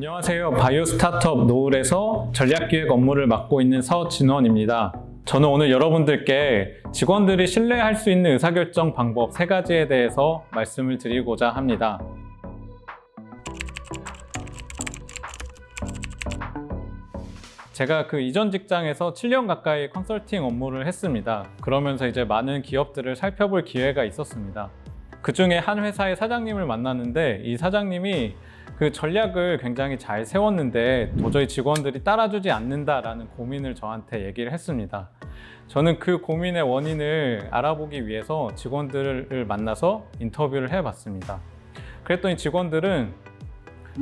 안녕하세요. 바이오 스타트업 노을에서 전략기획 업무를 맡고 있는 서진원입니다. 저는 오늘 여러분들께 직원들이 신뢰할 수 있는 의사결정 방법 3가지에 대해서 말씀을 드리고자 합니다. 제가 그 이전 직장에서 7년 가까이 컨설팅 업무를 했습니다. 그러면서 이제 많은 기업들을 살펴볼 기회가 있었습니다. 그 중에 한 회사의 사장님을 만났는데 이 사장님이 그 전략을 굉장히 잘 세웠는데 도저히 직원들이 따라주지 않는다라는 고민을 저한테 얘기를 했습니다. 저는 그 고민의 원인을 알아보기 위해서 직원들을 만나서 인터뷰를 해봤습니다. 그랬더니 직원들은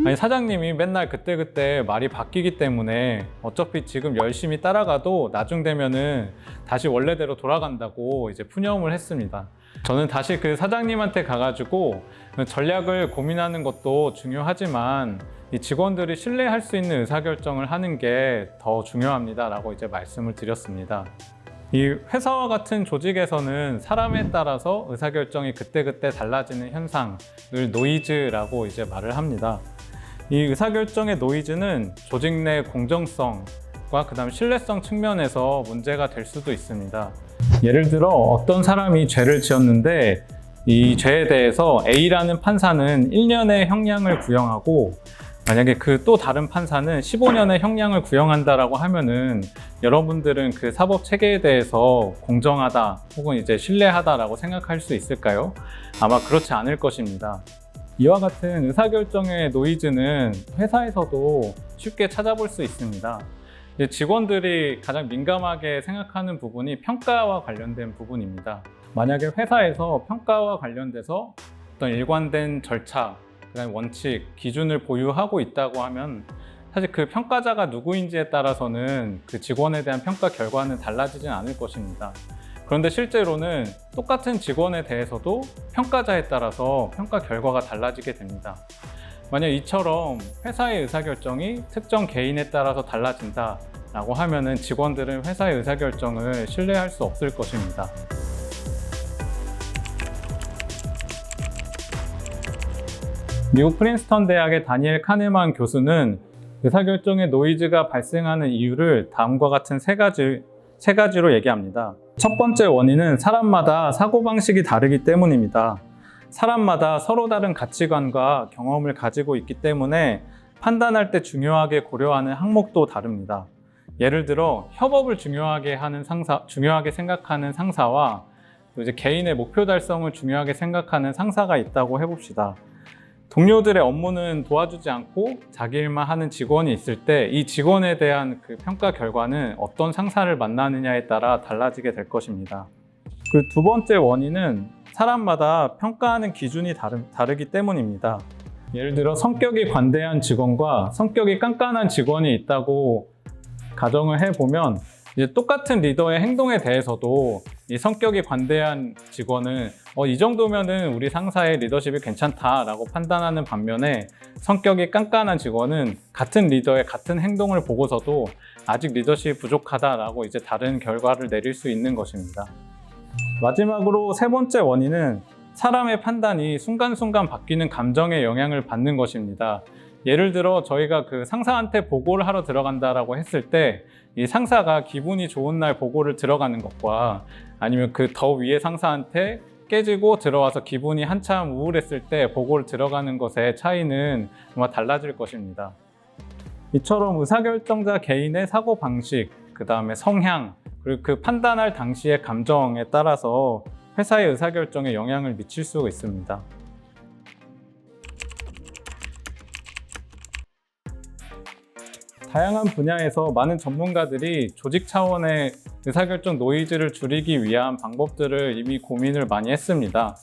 아니 사장님이 맨날 그때그때 말이 바뀌기 때문에 어차피 지금 열심히 따라가도 나중 되면은 다시 원래대로 돌아간다고 이제 푸념을 했습니다. 저는 다시 그 사장님한테 가가지고 전략을 고민하는 것도 중요하지만 이 직원들이 신뢰할 수 있는 의사결정을 하는 게 더 중요합니다 라고 이제 말씀을 드렸습니다. 이 회사와 같은 조직에서는 사람에 따라서 의사결정이 그때그때 달라지는 현상을 노이즈라고 이제 말을 합니다. 이 의사결정의 노이즈는 조직 내 공정성과 그다음 신뢰성 측면에서 문제가 될 수도 있습니다. 예를 들어 어떤 사람이 죄를 지었는데 이 죄에 대해서 A라는 판사는 1년의 형량을 구형하고 만약에 그 또 다른 판사는 15년의 형량을 구형한다라고 하면은 여러분들은 그 사법 체계에 대해서 공정하다 혹은 이제 신뢰하다라고 생각할 수 있을까요? 아마 그렇지 않을 것입니다. 이와 같은 의사결정의 노이즈는 회사에서도 쉽게 찾아볼 수 있습니다. 직원들이 가장 민감하게 생각하는 부분이 평가와 관련된 부분입니다. 만약에 회사에서 평가와 관련돼서 어떤 일관된 절차, 그다음에 원칙, 기준을 보유하고 있다고 하면 사실 그 평가자가 누구인지에 따라서는 그 직원에 대한 평가 결과는 달라지진 않을 것입니다. 그런데 실제로는 똑같은 직원에 대해서도 평가자에 따라서 평가 결과가 달라지게 됩니다. 만약 이처럼 회사의 의사결정이 특정 개인에 따라서 달라진다라고 하면은 직원들은 회사의 의사결정을 신뢰할 수 없을 것입니다. 미국 프린스턴 대학의 다니엘 카네만 교수는 의사결정의 노이즈가 발생하는 이유를 다음과 같은 세 가지로 얘기합니다. 첫 번째 원인은 사람마다 사고방식이 다르기 때문입니다. 사람마다 서로 다른 가치관과 경험을 가지고 있기 때문에 판단할 때 중요하게 고려하는 항목도 다릅니다. 예를 들어 협업을 중요하게 생각하는 상사와 이제 개인의 목표 달성을 중요하게 생각하는 상사가 있다고 해봅시다. 동료들의 업무는 도와주지 않고 자기 일만 하는 직원이 있을 때 이 직원에 대한 그 평가 결과는 어떤 상사를 만나느냐에 따라 달라지게 될 것입니다. 그 두 번째 원인은 사람마다 평가하는 기준이 다르기 때문입니다. 예를 들어 성격이 관대한 직원과 성격이 깐깐한 직원이 있다고 가정을 해보면 이제 똑같은 리더의 행동에 대해서도 이 성격이 관대한 직원은 이 정도면은 우리 상사의 리더십이 괜찮다라고 판단하는 반면에 성격이 깐깐한 직원은 같은 리더의 같은 행동을 보고서도 아직 리더십이 부족하다라고 이제 다른 결과를 내릴 수 있는 것입니다. 마지막으로 세 번째 원인은 사람의 판단이 순간순간 바뀌는 감정의 영향을 받는 것입니다. 예를 들어 저희가 그 상사한테 보고를 하러 들어간다라고 했을 때 이 상사가 기분이 좋은 날 보고를 들어가는 것과 아니면 그 더 위에 상사한테 깨지고 들어와서 기분이 한참 우울했을 때 보고를 들어가는 것의 차이는 아마 달라질 것입니다. 이처럼 의사결정자 개인의 사고방식, 그 다음에 성향, 그리고 그 판단할 당시의 감정에 따라서 회사의 의사결정에 영향을 미칠 수 있습니다. 다양한 분야에서 많은 전문가들이 조직 차원의 의사결정 노이즈를 줄이기 위한 방법들을 이미 고민을 많이 했습니다.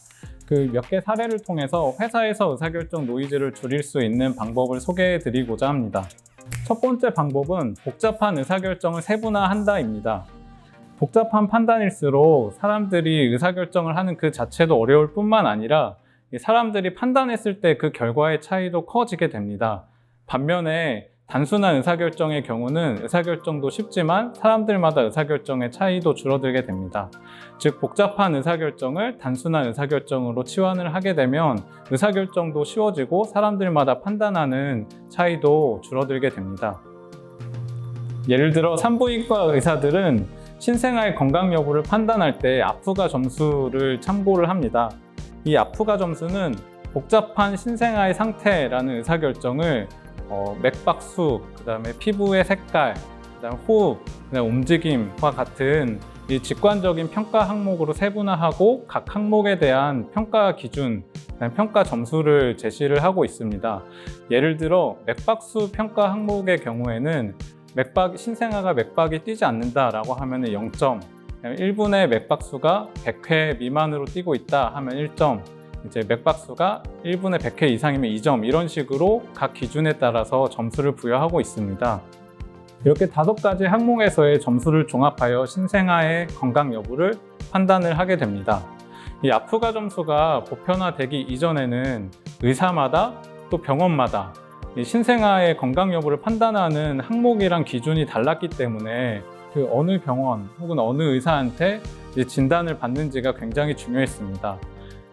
그 몇 개 사례를 통해서 회사에서 의사결정 노이즈를 줄일 수 있는 방법을 소개해 드리고자 합니다. 첫 번째 방법은 복잡한 의사결정을 세분화한다입니다. 복잡한 판단일수록 사람들이 의사결정을 하는 그 자체도 어려울 뿐만 아니라 사람들이 판단했을 때 그 결과의 차이도 커지게 됩니다. 반면에 단순한 의사결정의 경우는 의사결정도 쉽지만 사람들마다 의사결정의 차이도 줄어들게 됩니다. 즉, 복잡한 의사결정을 단순한 의사결정으로 치환을 하게 되면 의사결정도 쉬워지고 사람들마다 판단하는 차이도 줄어들게 됩니다. 예를 들어 산부인과 의사들은 신생아의 건강 여부를 판단할 때 아프가 점수를 참고를 합니다. 이 아프가 점수는 복잡한 신생아의 상태라는 의사결정을 맥박수, 그다음에 피부의 색깔, 그다음 호흡, 그다음 움직임과 같은 이 직관적인 평가 항목으로 세분화하고 각 항목에 대한 평가 기준, 평가 점수를 제시를 하고 있습니다. 예를 들어 맥박수 평가 항목의 경우에는 신생아가 맥박이 뛰지 않는다라고 하면 0점, 1분의 맥박수가 100회 미만으로 뛰고 있다 하면 1점, 이제 맥박수가 1분의 100회 이상이면 2점, 이런 식으로 각 기준에 따라서 점수를 부여하고 있습니다. 이렇게 5가지 항목에서의 점수를 종합하여 신생아의 건강 여부를 판단을 하게 됩니다. 이 아프가 점수가 보편화되기 이전에는 의사마다 또 병원마다 이 신생아의 건강 여부를 판단하는 항목이랑 기준이 달랐기 때문에 그 어느 병원 혹은 어느 의사한테 진단을 받는지가 굉장히 중요했습니다.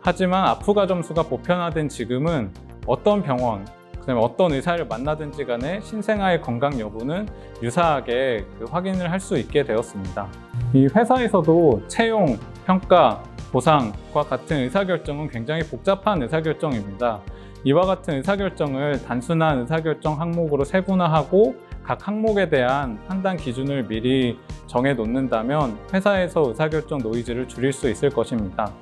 하지만 아프가 점수가 보편화된 지금은 어떤 병원, 그다음에 어떤 의사를 만나든지 간에 신생아의 건강 여부는 유사하게 확인을 할 수 있게 되었습니다. 이 회사에서도 채용, 평가, 보상과 같은 의사결정은 굉장히 복잡한 의사결정입니다. 이와 같은 의사결정을 단순한 의사결정 항목으로 세분화하고 각 항목에 대한 판단 기준을 미리 정해 놓는다면 회사에서 의사결정 노이즈를 줄일 수 있을 것입니다.